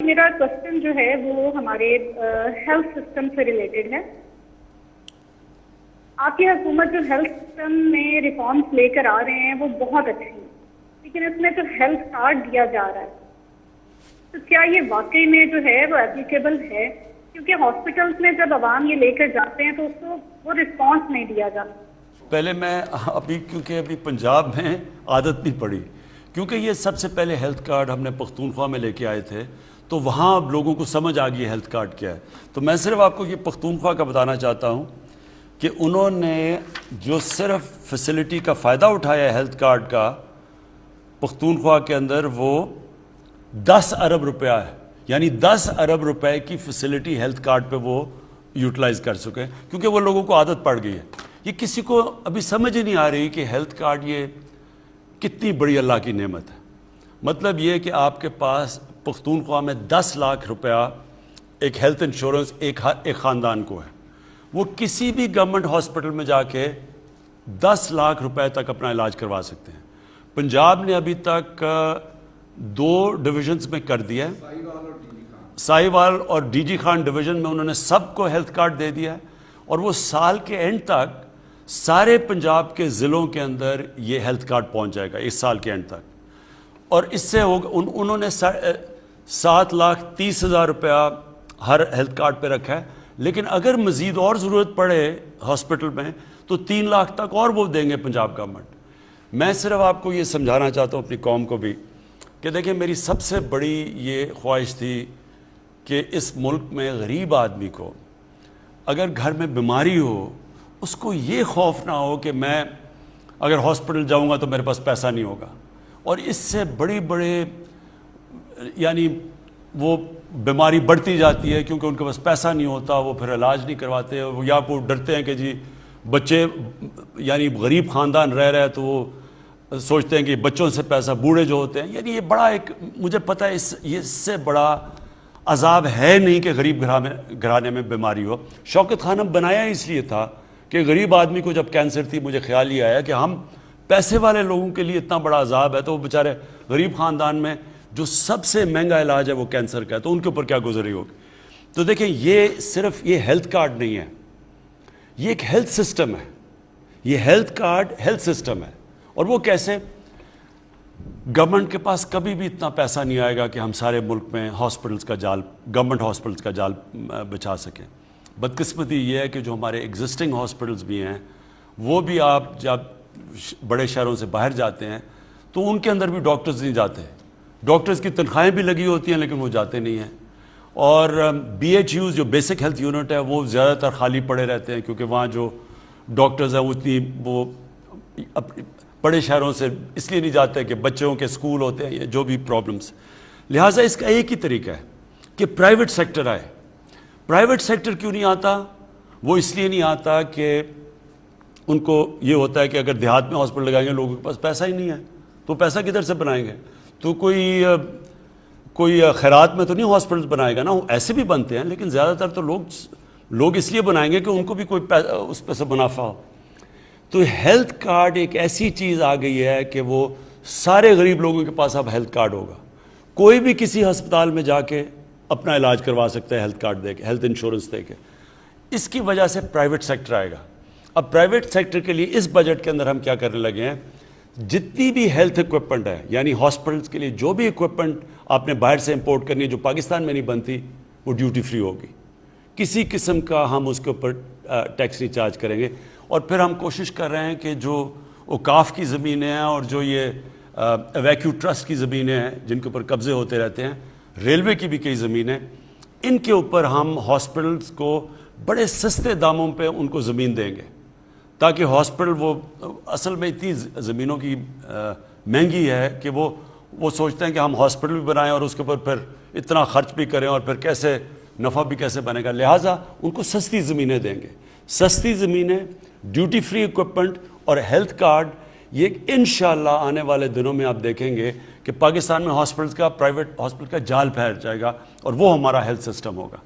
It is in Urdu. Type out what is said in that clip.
میرا کوشچن جو ہے وہ ہمارے ہیلتھ سسٹم سے ریلیٹڈ ہے. آپ کی حکومت جو ہیلتھ سسٹم میں ریفارمس لے کر آ رہے ہیں وہ بہت اچھی ہیں, لیکن اس میں جو ہیلتھ کارڈ دیا جا رہا ہے تو کیا یہ واقعی میں جو ہے وہ اپلیکیبل ہے؟ کیونکہ ہاسپٹلس میں جب عوام یہ لے کر جاتے ہیں تو اس کو وہ رسپانس نہیں دیا جاتا. پہلے میں کیونکہ ابھی پنجاب میں عادت نہیں پڑی, کیونکہ یہ سب سے پہلے ہیلتھ کارڈ ہم نے پختونخوا میں لے کے آئے تھے, تو وہاں اب لوگوں کو سمجھ آ گئی ہیلتھ کارڈ کیا ہے. تو میں صرف آپ کو یہ پختونخوا کا بتانا چاہتا ہوں کہ انہوں نے جو صرف فیسلٹی کا فائدہ اٹھایا ہے ہیلتھ کارڈ کا پختونخوا کے اندر, وہ 10 ارب روپیہ ہے. یعنی 10 ارب روپے کی فیسلٹی ہیلتھ کارڈ پہ وہ یوٹیلائز کر سکے, کیونکہ وہ لوگوں کو عادت پڑ گئی ہے. یہ کسی کو ابھی سمجھ ہی نہیں آ رہی کہ ہیلتھ کارڈ یہ کتنی بڑی اللہ کی نعمت ہے. مطلب یہ کہ آپ کے پاس پختونخوا میں 10 لاکھ روپیہ ایک ہیلتھ انشورنس ایک خاندان کو ہے. وہ کسی بھی گورنمنٹ ہاسپٹل میں جا کے 10 لاکھ روپے تک اپنا علاج کروا سکتے ہیں. پنجاب نے ابھی تک 2 ڈویژنز میں کر دیا ہے, ساہیوال اور ڈی جی خان ڈویژن میں انہوں نے سب کو ہیلتھ کارڈ دے دیا ہے, اور وہ سال کے اینڈ تک سارے پنجاب کے ضلعوں کے اندر یہ ہیلتھ کارڈ پہنچ جائے گا اس سال کے اینڈ تک. اور اس سے انہوں نے 7,30,000 روپیہ ہر ہیلتھ کارڈ پہ رکھا ہے, لیکن اگر مزید اور ضرورت پڑے ہاسپٹل میں تو 3 لاکھ تک اور وہ دیں گے پنجاب گورنمنٹ. میں صرف آپ کو یہ سمجھانا چاہتا ہوں اپنی قوم کو بھی کہ دیکھیں, میری سب سے بڑی یہ خواہش تھی کہ اس ملک میں غریب آدمی کو اگر گھر میں بیماری ہو اس کو یہ خوف نہ ہو کہ میں اگر ہاسپٹل جاؤں گا تو میرے پاس پیسہ نہیں ہوگا. اور اس سے بڑے یعنی وہ بیماری بڑھتی جاتی ہے کیونکہ ان کے پاس پیسہ نہیں ہوتا, وہ پھر علاج نہیں کرواتے, یا وہ ڈرتے ہیں کہ جی بچے یعنی غریب خاندان رہ رہے تو وہ سوچتے ہیں کہ بچوں سے پیسہ, بوڑھے جو ہوتے ہیں, یعنی یہ بڑا ایک مجھے پتہ ہے اس سے بڑا عذاب ہے نہیں کہ غریب گھرانے میں بیماری ہو. شوکت خانم بنایا اس لیے تھا کہ غریب آدمی کو جب کینسر تھی, مجھے خیال یہ آیا کہ ہم پیسے والے لوگوں کے لیے اتنا بڑا عذاب ہے تو وہ بیچارے غریب خاندان میں جو سب سے مہنگا علاج ہے وہ کینسر کا ہے, تو ان کے اوپر کیا گزری ہوگی. تو دیکھیں, یہ صرف یہ ہیلتھ کارڈ نہیں ہے, یہ ایک ہیلتھ سسٹم ہے. یہ ہیلتھ کارڈ ہیلتھ سسٹم ہے. اور وہ کیسے؟ گورنمنٹ کے پاس کبھی بھی اتنا پیسہ نہیں آئے گا کہ ہم سارے ملک میں ہاسپٹلس کا جال, گورنمنٹ ہاسپٹلس کا جال بچھا سکیں. بدقسمتی یہ ہے کہ جو ہمارے ایگزسٹنگ ہاسپٹلس بھی ہیں وہ بھی, آپ جب بڑے شہروں سے باہر جاتے ہیں تو ان کے اندر بھی ڈاکٹرز نہیں جاتے. ڈاکٹرز کی تنخواہیں بھی لگی ہوتی ہیں لیکن وہ جاتے نہیں ہیں. اور بی ایچ یوز جو بیسک ہیلتھ یونٹ ہے وہ زیادہ تر خالی پڑے رہتے ہیں, کیونکہ وہاں جو ڈاکٹرز ہیں وہ بڑے شہروں سے اس لیے نہیں جاتے کہ بچوں کے اسکول ہوتے ہیں یا جو بھی پرابلمس. لہٰذا اس کا ایک ہی طریقہ ہے کہ پرائیویٹ سیکٹر آئے. پرائیویٹ سیکٹر کیوں نہیں آتا؟ وہ اس لیے نہیں آتا کہ ان کو یہ ہوتا ہے کہ اگر دیہات میں ہاسپٹل لگائیں گے لوگوں کے پاس پیسہ ہی نہیں ہے, تو پیسہ کدھر سے بنائیں گے؟ تو کوئی خیرات میں تو نہیں ہاسپٹل بنائے گا نا. ایسے بھی بنتے ہیں لیکن زیادہ تر تو لوگ اس لیے بنائیں گے کہ ان کو بھی کوئی اس پہ سے منافع ہو. تو ہیلتھ کارڈ ایک ایسی چیز آ گئی ہے کہ وہ سارے غریب لوگوں کے پاس اب ہیلتھ کارڈ ہوگا. کوئی بھی کسی ہسپتال میں جا کے اپنا علاج کروا سکتا ہے ہیلتھ کارڈ دے کے, ہیلتھ انشورنس دے کے. اس کی وجہ سے پرائیویٹ سیکٹر آئے گا. اب پرائیویٹ سیکٹر کے لیے اس بجٹ کے اندر ہم کیا کرنے لگے ہیں, جتنی بھی ہیلتھ اکوپمنٹ ہے یعنی ہاسپٹلس کے لیے جو بھی اکوپمنٹ آپ نے باہر سے امپورٹ کرنی ہے جو پاکستان میں نہیں بنتی, وہ ڈیوٹی فری ہوگی. کسی قسم کا ہم اس کے اوپر ٹیکس نہیں چارج کریں گے. اور پھر ہم کوشش کر رہے ہیں کہ جو اوقاف کی زمینیں ہیں اور جو یہ ویکیو ٹرسٹ کی زمینیں ہیں جن کے اوپر قبضے ہوتے رہتے ہیں, ریلوے کی بھی کئی زمینیں, ان کے اوپر ہم ہاسپٹلس کو بڑے سستے داموں پہ ان کو زمین دیں گے, تاکہ ہاسپٹل وہ اصل میں اتنی زمینوں کی مہنگی ہے کہ وہ سوچتے ہیں کہ ہم ہاسپٹل بھی بنائیں اور اس کے اوپر پھر اتنا خرچ بھی کریں اور پھر کیسے نفع بھی کیسے بنے گا. لہٰذا ان کو سستی زمینیں دیں گے. سستی زمینیں, ڈیوٹی فری اکوپمنٹ اور ہیلتھ کارڈ, یہ انشاءاللہ آنے والے دنوں میں آپ دیکھیں گے کہ پاکستان میں ہاسپٹلس کا, پرائیویٹ ہاسپٹل کا جال پھیل جائے گا اور وہ ہمارا ہیلتھ سسٹم ہوگا.